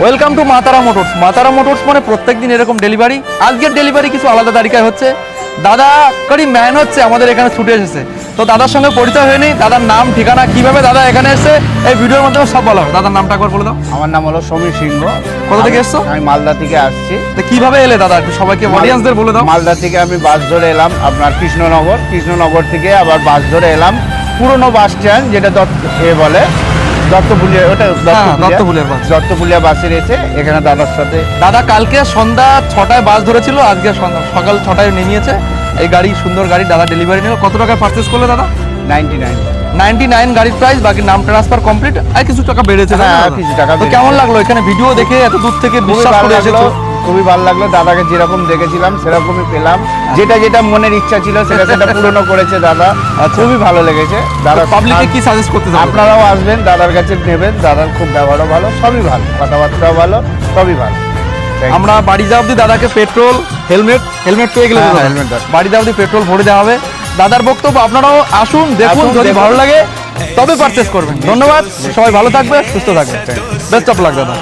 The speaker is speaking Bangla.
Welcome to Matara motors. Matara motors মানে প্রত্যেকদিন এরকম ডেলিভারি। আজকের ডেলিভারি কিছু আলাদা তারিকায় হচ্ছে। দাদা করি ম্যান হচ্ছে আমাদের এখানে ছুটে এসেছে, তো দাদার সঙ্গে পরিচয় হয়নি। দাদার নাম ঠিকানা কিভাবে দাদা এখানে এসে এই ভিডিওর মাধ্যমে সব বলা হবে। দাদার নামটা একবার বলে দাও। আমার নাম হলো সমীর সিংহ। কোথা থেকে এসছো? আমি মালদা থেকে আসছি। তো কিভাবে এলে দাদা, একটু সবাইকে অডিয়েন্সদের বলে দাও। মালদা থেকে আমি বাস ধরে এলাম আপনার কৃষ্ণনগর থেকে আবার বাস ধরে এলাম পুরনো বাস স্ট্যান্ড, যেটা বলে দত্তপুলিয়া, ওটা দত্তপুলিয়ার বাস। দত্তপুলিয়া বাসে এসে এখানে দাদার সাথে। দাদা কালকে সন্ধ্যা 6টায় বাস ধরেছিল, আজকে সকাল 6টায় নেমিয়েছে এই গাড়ি। সুন্দর গাড়ি দাদা ডেলিভারি নিল। কত টাকা পারচেস করলে দাদা? 99 গাড়ির প্রাইস, বাকি নাম ট্রান্সফার কমপ্লিট, আর কিছু টাকা বেড়েছে। হ্যাঁ, কিছু টাকা তো কেমন লাগলো এখানে ভিডিও দেখে এত দূর থেকে বিশ্বাস করে এসেছো? খুবই ভালো লাগলো। দাদাকে যেরকম দেখেছিলাম সেরকমই পেলাম। যেটা মনের ইচ্ছা ছিল সেটা পূরণ করেছে দাদা। খুবই ভালো লেগেছে দাদা। পাবলিককে কি সাজেস্ট করতে চাও? আপনারাও আসবেন, দাদার কাছে নেবেন। দাদার খুব ব্যবহারও ভালো, সবই ভালো, কথাবার্তাও ভালো, সবই ভালো। আমরা বাড়ি যাওয়া অব্দি দাদাকে পেট্রোল, হেলমেট পেয়ে গেলে হেলমেট বাড়ি যাওয়া অব্দি পেট্রোল ভরে দেওয়া হবে। দাদার বক্তব্য আপনারাও আসুন, দেখুন, যদি ভালো লাগে তবে পারচেস করবেন। ধন্যবাদ, সবাই ভালো থাকবে, সুস্থ থাকবে। বেস্ট অফ লাক দাদা।